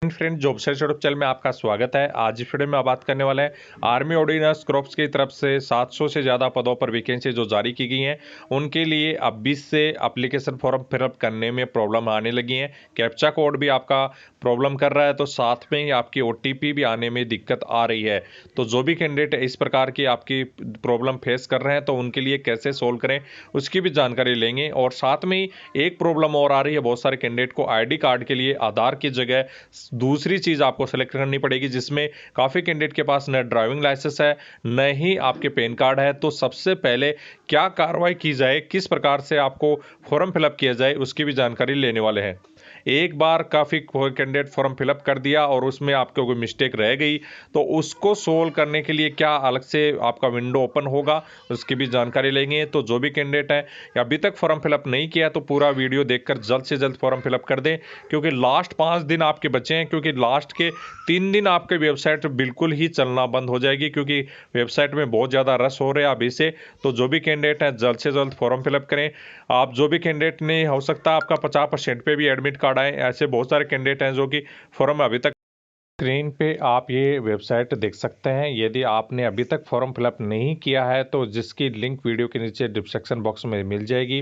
Friend, job search YouTube channel में आपका स्वागत है। आज इस वीडियो में आप बात करने वाले हैं आर्मी ऑर्डिनेंस क्रॉप्स की तरफ से 700 से ज़्यादा पदों पर वैकेंसी जो जारी की गई हैं, उनके लिए अब 20 से एप्लीकेशन फॉर्म फिलअप करने में प्रॉब्लम आने लगी है। कैप्चा कोड भी आपका प्रॉब्लम कर रहा है, तो साथ में ही आपकी OTP भी आने में दिक्कत आ रही है। तो जो भी कैंडिडेट इस प्रकार की आपकी प्रॉब्लम फेस कर रहे हैं, तो उनके लिए कैसे सोल्व करें उसकी भी जानकारी लेंगे। और साथ में ही एक प्रॉब्लम और आ रही है, बहुत सारे कैंडिडेट को ID कार्ड के लिए आधार की जगह दूसरी चीज़ आपको सेलेक्ट करनी पड़ेगी, जिसमें काफ़ी कैंडिडेट के पास न ड्राइविंग लाइसेंस है, न ही आपके पैन कार्ड है। तो सबसे पहले क्या कार्रवाई की जाए, किस प्रकार से आपको फॉर्म फिलअप किया जाए, उसकी भी जानकारी लेने वाले हैं। एक बार काफ़ी कैंडिडेट फॉर्म फिलअप कर दिया और उसमें आपको कोई मिस्टेक रह गई, तो उसको सोल्व करने के लिए क्या अलग से आपका विंडो ओपन होगा, उसकी भी जानकारी लेंगे। तो जो भी कैंडिडेट है या अभी तक फॉर्म फिलअप नहीं किया, तो पूरा वीडियो देखकर जल्द से जल्द फॉर्म फिलअप कर दें, क्योंकि लास्ट 5 दिन आपके बचे हैं। क्योंकि लास्ट के 3 दिन आपके वेबसाइट बिल्कुल ही चलना बंद हो जाएगी, क्योंकि वेबसाइट में बहुत ज़्यादा रश हो रहा है अभी से। तो जो भी कैंडिडेट हैं जल्द से जल्द फॉर्म फिलअप करें। आप जो भी कैंडिडेट ने, हो सकता है आपका 50% पे भी एडमिट कार्ड आए, ऐसे बहुत सारे कैंडिडेट हैं जो कि फॉर्म अभी तक। स्क्रीन पे आप ये वेबसाइट देख सकते हैं। यदि आपने अभी तक फॉर्म फिलअप नहीं किया है, तो जिसकी लिंक वीडियो के नीचे डिस्क्रिप्शन बॉक्स में मिल जाएगी।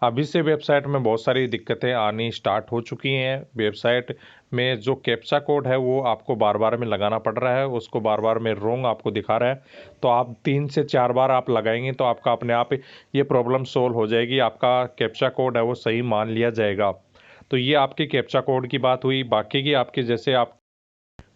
अभी से वेबसाइट में बहुत सारी दिक्कतें आनी स्टार्ट हो चुकी हैं। वेबसाइट में जो कैप्चा कोड है वो आपको बार बार में लगाना पड़ रहा है, उसको बार बार में रॉन्ग आपको दिखा रहा है। तो आप 3 से 4 बार आप लगाएंगे तो आपका अपने आप ये प्रॉब्लम सोल्व हो जाएगी, आपका कैप्चा कोड है वो सही मान लिया जाएगा। तो ये आपकी कैप्चा कोड की बात हुई। बाकी की आपके जैसे आप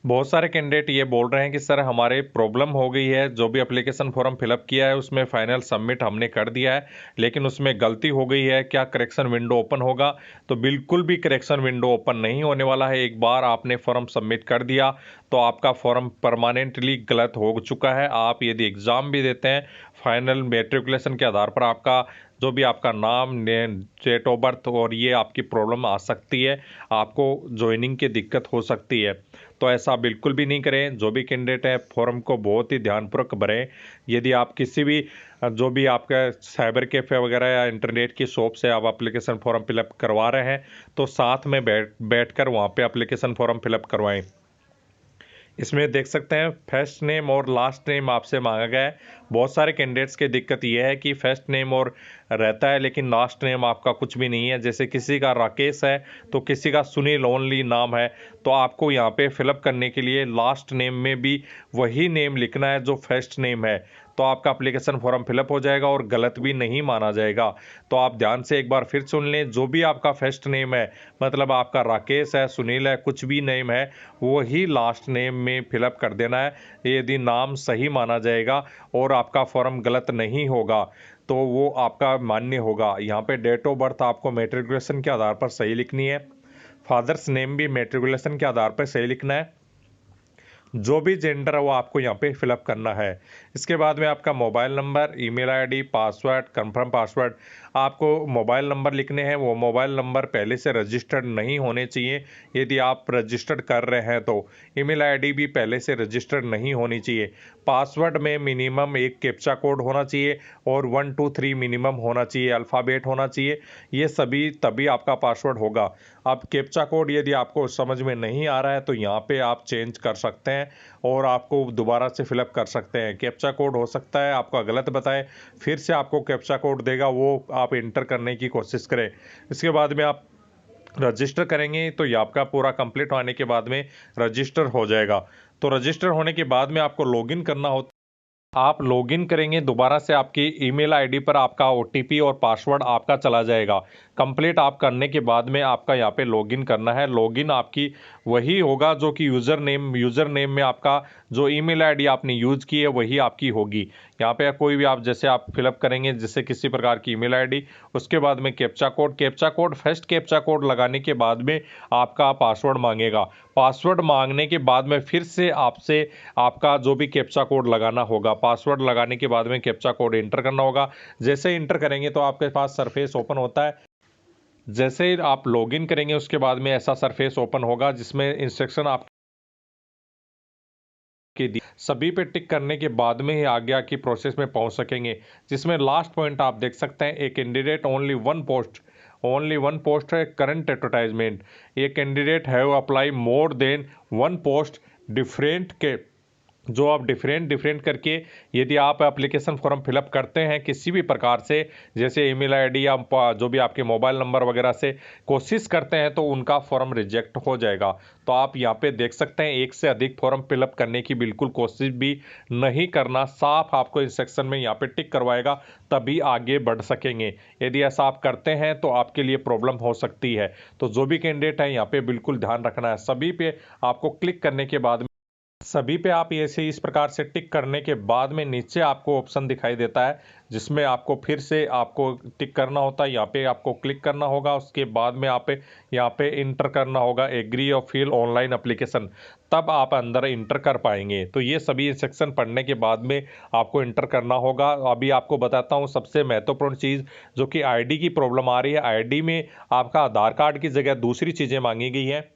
बहुत सारे कैंडिडेट ये बोल रहे हैं कि सर हमारे प्रॉब्लम हो गई है, जो भी एप्लीकेशन फॉर्म फिलअप किया है उसमें फाइनल सबमिट हमने कर दिया है, लेकिन उसमें गलती हो गई है, क्या करेक्शन विंडो ओपन होगा? तो बिल्कुल भी करेक्शन विंडो ओपन नहीं होने वाला है। एक बार आपने फॉर्म सबमिट कर दिया तो आपका फॉर्म परमानेंटली गलत हो चुका है। आप यदि एग्ज़ाम भी देते हैं फाइनल मेट्रिकुलेशन के आधार पर, आपका जो भी आपका नाम, डेट ऑफ बर्थ और ये आपकी प्रॉब्लम आ सकती है, आपको ज्वाइनिंग की दिक्कत हो सकती है। तो ऐसा बिल्कुल भी नहीं करें। जो भी कैंडिडेट है फॉर्म को बहुत ही ध्यानपूर्वक भरें। यदि आप किसी भी जो भी आपका साइबर कैफ़े वगैरह या इंटरनेट की शॉप से आप एप्लीकेशन फॉर्म फिलअप करवा रहे हैं, तो साथ में बैठकर वहाँ पे एप्लीकेशन फॉर्म फिलअप करवाएं। इसमें देख सकते हैं फर्स्ट नेम और लास्ट नेम आपसे मांगा गया है। बहुत सारे कैंडिडेट्स की दिक्कत यह है कि फर्स्ट नेम और रहता है, लेकिन लास्ट नेम आपका कुछ भी नहीं है। जैसे किसी का राकेश है तो किसी का सुनील ओनली नाम है, तो आपको यहाँ पे फिलअप करने के लिए लास्ट नेम में भी वही नेम लिखना है जो फर्स्ट नेम है, तो आपका एप्लीकेशन फॉर्म फिलअप हो जाएगा और गलत भी नहीं माना जाएगा। तो आप ध्यान से एक बार फिर सुन लें, जो भी आपका फर्स्ट नेम है, मतलब आपका राकेश है, सुनील है, कुछ भी नेम है, वही लास्ट नेम में फिलअप कर देना है। यदि नाम सही माना जाएगा और आपका फॉर्म गलत नहीं होगा, तो वो आपका मान्य होगा। यहाँ पे डेट ऑफ बर्थ आपको मेट्रिकुलेशन के आधार पर सही लिखनी है। फादर्स नेम भी मेट्रिकुलेशन के आधार पर सही लिखना है। जो भी जेंडर है वो आपको यहाँ पे फिलअप करना है। इसके बाद में आपका mobile number, email ID, password, confirm password, आपको मोबाइल नंबर लिखने हैं। वो मोबाइल नंबर पहले से रजिस्टर्ड नहीं होने चाहिए। यदि आप रजिस्टर्ड कर रहे हैं तो ईमेल आईडी भी पहले से रजिस्टर्ड नहीं होनी चाहिए। पासवर्ड में मिनिमम एक कैप्चा कोड होना चाहिए और 1 2 3 मिनिमम होना चाहिए, अल्फ़ाबेट होना चाहिए। ये सभी तभी आपका पासवर्ड होगा। अब कैप्चा कोड यदि आपको समझ में नहीं आ रहा है तो यहाँ पे आप चेंज कर सकते हैं और आपको दोबारा से फिलअप कर सकते हैं। कैप्चा कोड हो सकता है आपका गलत बताए, फिर से आपको कैप्चा कोड देगा, वो आप इंटर करने की कोशिश करें। इसके बाद में आप रजिस्टर करेंगे तो ये आपका पूरा कंप्लीट होने के बाद में रजिस्टर हो जाएगा। तो रजिस्टर होने के बाद में आपको लॉगिन करना होता है। आप लॉगिन करेंगे, दोबारा से आपकी ईमेल आईडी पर आपका OTP और पासवर्ड आपका चला जाएगा। कंप्लीट आप करने के बाद में आपका यहाँ पे लॉगिन करना है। लॉगिन आपकी वही होगा जो कि यूज़र नेम में आपका जो ईमेल आईडी आपने यूज़ की है वही आपकी होगी। यहाँ पे कोई भी आप जैसे आप फिलअप करेंगे, जैसे किसी प्रकार की ईमेल आईडी, उसके बाद में captcha code first captcha code लगाने के बाद में आपका पासवर्ड मांगेगा। पासवर्ड मांगने के बाद में फिर से आपसे आपका जो भी कैप्चा कोड लगाना होगा। पासवर्ड लगाने के बाद में कैप्चा कोड इंटर करना होगा। जैसे इंटर करेंगे तो आपके पास सरफेस ओपन होता है। जैसे ही आप लॉगिन करेंगे उसके बाद में ऐसा सरफेस ओपन होगा, जिसमें इंस्ट्रक्शन आप के दी सभी पे टिक करने के बाद में ही आगे की प्रोसेस में पहुंच सकेंगे। जिसमें लास्ट पॉइंट आप देख सकते हैं, a candidate only 1 post only one post है करंट एडवर्टाइजमेंट। ये candidate have apply more than one post different के जो आप डिफरेंट करके यदि आप एप्लीकेशन फॉर्म फिलअप करते हैं किसी भी प्रकार से, जैसे ईमेल आईडी या जो भी आपके मोबाइल नंबर वगैरह से कोशिश करते हैं, तो उनका फॉर्म रिजेक्ट हो जाएगा। तो आप यहाँ पे देख सकते हैं एक से अधिक फॉर्म फिलअप करने की बिल्कुल कोशिश भी नहीं करना। साफ आपको इस सेक्शन में यहाँ पे टिक करवाएगा, तभी आगे बढ़ सकेंगे। यदि ऐसा आप करते हैं तो आपके लिए प्रॉब्लम हो सकती है। तो जो भी कैंडिडेट है यहाँ पे बिल्कुल ध्यान रखना है। सभी पे आपको क्लिक करने के बाद सभी पे आप ऐसे इस प्रकार से टिक करने के बाद में नीचे आपको ऑप्शन दिखाई देता है, जिसमें आपको फिर से आपको टिक करना होता है। यहाँ पे आपको क्लिक करना होगा, उसके बाद में आप यहाँ पे इंटर करना होगा एग्री और फिल ऑनलाइन एप्लीकेशन, तब आप अंदर इंटर कर पाएंगे। तो ये सभी इंस्ट्रक्शन पढ़ने के बाद में आपको इंटर करना होगा। अभी आपको बताता हूँ सबसे महत्वपूर्ण चीज़, जो कि आईडी की प्रॉब्लम आ रही है। आईडी में आपका आधार कार्ड की जगह दूसरी चीज़ें मांगी गई हैं।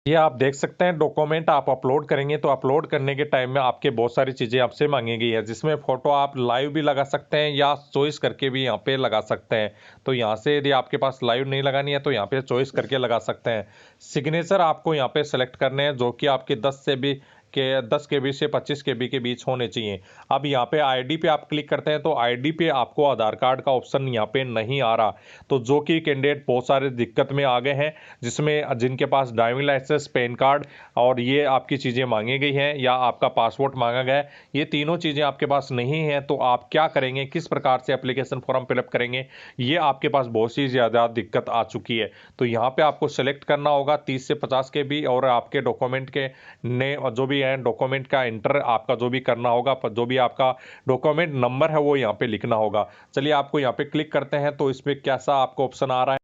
ये आप देख सकते हैं डॉक्यूमेंट आप अपलोड करेंगे तो अपलोड करने के टाइम में आपके बहुत सारी चीज़ें आपसे मांगी गई है, जिसमें फ़ोटो आप लाइव भी लगा सकते हैं या चॉइस करके भी यहाँ पे लगा सकते हैं। तो यहाँ से यदि आपके पास लाइव नहीं लगानी है तो यहाँ पे चॉइस करके लगा सकते हैं। सिग्नेचर आपको यहाँ पे सेलेक्ट करने हैं, जो कि आपके 10 KB से 25 KB के बीच होने चाहिए। अब यहाँ पे आईडी पे आप क्लिक करते हैं तो आईडी पे आपको आधार कार्ड का ऑप्शन यहाँ पे नहीं आ रहा, तो जो कि कैंडिडेट बहुत सारे दिक्कत में आ गए हैं, जिसमें जिनके पास ड्राइविंग लाइसेंस, पैन कार्ड और ये आपकी चीज़ें मांगी गई हैं या आपका पासपोर्ट मांगा गया है, ये तीनों चीज़ें आपके पास नहीं हैं। तो आप क्या करेंगे, किस प्रकार से एप्लीकेशन फॉर्म फिलअप करेंगे, ये आपके पास बहुत सी ज़्यादा दिक्कत आ चुकी है। तो यहाँ पे आपको सेलेक्ट करना होगा 30 से 50 KB और आपके डॉक्यूमेंट के ने जो भी है डॉक्यूमेंट का इंटर आपका जो भी करना होगा, जो भी आपका डॉक्यूमेंट नंबर है वो यहाँ पे लिखना होगा। चलिए आपको यहाँ पे क्लिक करते हैं तो इसमें कैसा आपको ऑप्शन आ रहा है।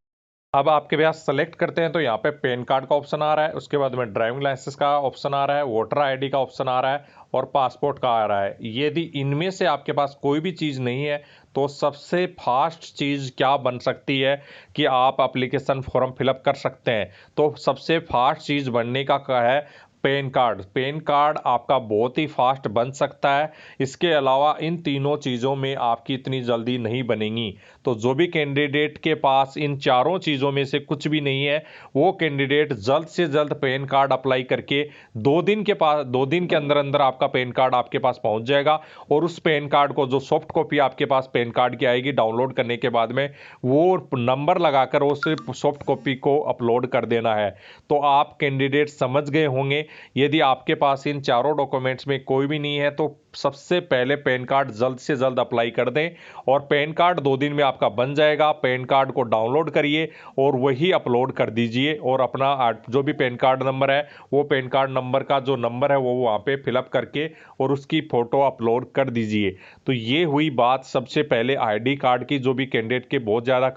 अब आपके पास सेलेक्ट करते हैं तो यहाँ पे पैन कार्ड का ऑप्शन आ रहा है, उसके बाद में ड्राइविंग लाइसेंस का ऑप्शन आ रहा है, वोटर आईडी का ऑप्शन आ रहा है और पासपोर्ट का आ रहा है। यदि इनमें से आपके पास कोई भी चीज़ नहीं है तो सबसे फास्ट चीज़ क्या बन सकती है कि आप एप्लीकेशन फॉर्म फिलअप कर सकते हैं। तो सबसे फास्ट चीज़ बनने का क्या है, पैन कार्ड। पैन कार्ड आपका बहुत ही फास्ट बन सकता है। इसके अलावा इन तीनों चीज़ों में आपकी इतनी जल्दी नहीं बनेंगी। तो जो भी कैंडिडेट के पास इन चारों चीज़ों में से कुछ भी नहीं है, वो कैंडिडेट जल्द से जल्द पैन कार्ड अप्लाई करके 2 दिन के अंदर अंदर आपका पैन कार्ड आपके पास पहुंच जाएगा। और उस पैन कार्ड को जो सॉफ्ट कॉपी आपके पास पैन कार्ड की आएगी डाउनलोड करने के बाद में, वो नंबर लगाकर उस सॉफ्ट कॉपी को अपलोड कर देना है। तो आप कैंडिडेट समझ गए होंगे। यदि आपके पास इन चारों डॉक्यूमेंट्स में कोई भी नहीं है तो सबसे पहले पैन कार्ड जल्द से जल्द अप्लाई कर दें, और पैन कार्ड 2 दिन में आपका बन जाएगा। पैन कार्ड को डाउनलोड करिए और वही अपलोड कर दीजिए, और अपना जो भी पैन कार्ड नंबर है वो पैन कार्ड नंबर का जो नंबर है वो वहाँ पे फिलअप करके और उसकी फ़ोटो अपलोड कर दीजिए। तो ये हुई बात सबसे पहले आईडी कार्ड की, जो भी कैंडिडेट के बहुत ज़्यादा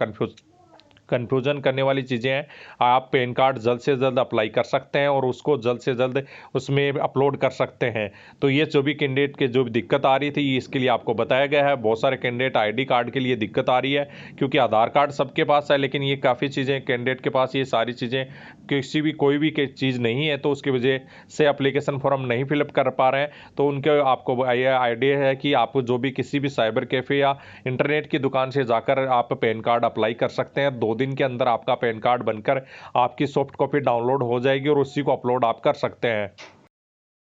कन्फ्यूजन करने वाली चीज़ें हैं। आप पैन कार्ड जल्द से जल्द अप्लाई कर सकते हैं और उसको जल्द से जल्द उसमें अपलोड कर सकते हैं। तो ये जो भी कैंडिडेट के जो भी दिक्कत आ रही थी इसके लिए आपको बताया गया है। बहुत सारे कैंडिडेट आईडी कार्ड के लिए दिक्कत आ रही है, क्योंकि आधार कार्ड सबके पास है, लेकिन ये काफ़ी चीज़ें कैंडिडेट के पास ये सारी चीज़ें कोई भी चीज़ नहीं है, तो उसकी वजह से एप्लीकेशन फॉर्म नहीं फिलअप कर पा रहे हैं। तो उनके आपको आइडिया है कि आप जो भी किसी भी साइबर कैफ़े या इंटरनेट की दुकान से जाकर आप पैन कार्ड अप्लाई कर सकते हैं। 2 दिन के अंदर आपका पैन कार्ड बनकर आपकी सॉफ्ट कॉपी डाउनलोड हो जाएगी और उसी को अपलोड आप कर सकते हैं।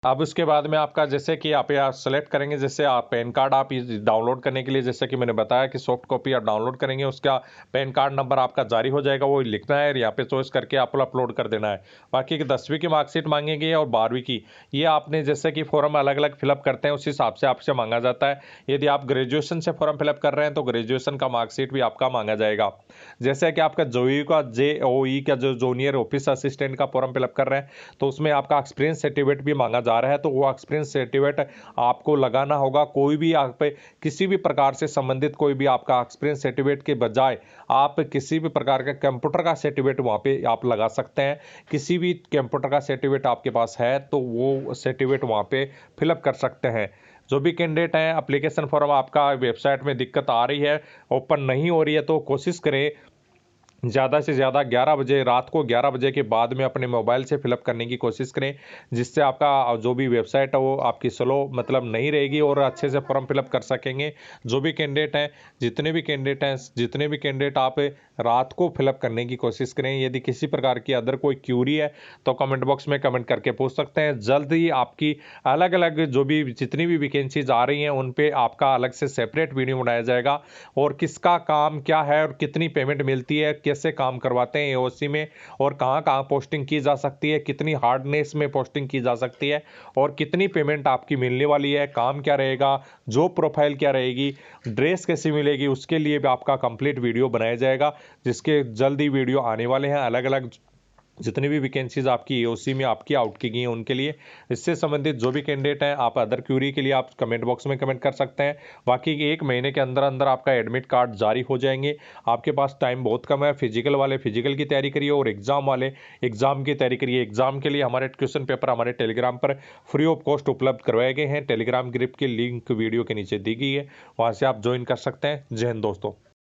अब उसके बाद में आपका जैसे कि आप यहाँ सेलेक्ट करेंगे, जैसे आप पैन कार्ड आप डाउनलोड करने के लिए, जैसे कि मैंने बताया कि सॉफ्ट कॉपी आप डाउनलोड करेंगे, उसका पैन कार्ड नंबर आपका जारी हो जाएगा, वो लिखना है और यहाँ पे चॉइस करके आपको अपलोड कर देना है। बाकी की 10वीं की मार्कशीट मांगेंगे और 12वीं की, ये आपने जैसे कि फॉर्म अलग अलग फिलअप करते हैं उस हिसाब से आपसे मांगा जाता है। यदि आप ग्रेजुएशन से फॉर्म फिलअप कर रहे हैं तो ग्रेजुएशन का मार्कशीट भी आपका मांगा जाएगा। जैसे कि आपका जोई का JOE का जो जूनियर ऑफिस असिस्टेंट का फॉर्म फिलअप कर रहे हैं तो उसमें आपका एक्सपीरियंस सर्टिफिकेट भी मांगा जा रहा है, तो वो एक्सपीरियंस सर्टिफिकेट आपको लगाना होगा। कोई भी आप पे किसी भी प्रकार से संबंधित कोई भी आपका एक्सपीरियंस सर्टिफिकेट के बजाय आप किसी भी प्रकार का कंप्यूटर का सर्टिफिकेट वहाँ पे आप लगा सकते हैं। किसी भी कंप्यूटर का सर्टिफिकेट आपके पास है तो वो सर्टिफिकेट वहाँ पे फिलअप कर सकते हैं। जो भी कैंडिडेट हैं एप्लीकेशन फॉर्म आपका वेबसाइट में दिक्कत आ रही है, ओपन नहीं हो रही है, तो कोशिश करें ज़्यादा से ज़्यादा 11 बजे, रात को 11 बजे के बाद में अपने मोबाइल से फिलअप करने की कोशिश करें, जिससे आपका जो भी वेबसाइट है वो आपकी स्लो मतलब नहीं रहेगी और अच्छे से फॉर्म फिलअप कर सकेंगे। जो भी कैंडिडेट हैं, जितने भी कैंडिडेट आप रात को फिलअप करने की कोशिश करें। यदि किसी प्रकार की अदर कोई क्यूरी है तो कमेंट बॉक्स में कमेंट करके पूछ सकते हैं। जल्द ही आपकी अलग अलग जो भी जितनी भी वैकेंसीज आ रही हैं उन पे आपका अलग से सेपरेट वीडियो बनाया जाएगा, और किसका काम क्या है और कितनी पेमेंट मिलती है, कैसे काम करवाते हैं एओसी में, और कहाँ कहाँ पोस्टिंग की जा सकती है, कितनी हार्डनेस में पोस्टिंग की जा सकती है, और कितनी पेमेंट आपकी मिलने वाली है, काम क्या रहेगा, जॉब प्रोफाइल क्या रहेगी, ड्रेस कैसी मिलेगी, उसके लिए भी आपका कंप्लीट वीडियो बनाया जाएगा, जिसके जल्द ही वीडियो आने वाले हैं। अलग अलग जितनी भी वैकेंसीज आपकी एओसी में आपकी आउट की गई हैं उनके लिए, इससे संबंधित जो भी कैंडिडेट हैं, आप अदर क्यूरी के लिए आप कमेंट बॉक्स में कमेंट कर सकते हैं। बाकी 1 महीने के अंदर अंदर आपका एडमिट कार्ड जारी हो जाएंगे। आपके पास टाइम बहुत कम है। फिजिकल वाले फिजिकल की तैयारी करिए और एग्जाम वाले एग्जाम की तैयारी करिए। एग्जाम के लिए हमारे क्वेश्चन पेपर हमारे टेलीग्राम पर फ्री ऑफ कॉस्ट उपलब्ध करवाए गए हैं। टेलीग्राम ग्रुप की लिंक वीडियो के नीचे दी गई है, वहाँ से आप ज्वाइन कर सकते हैं। जय हिंद दोस्तों।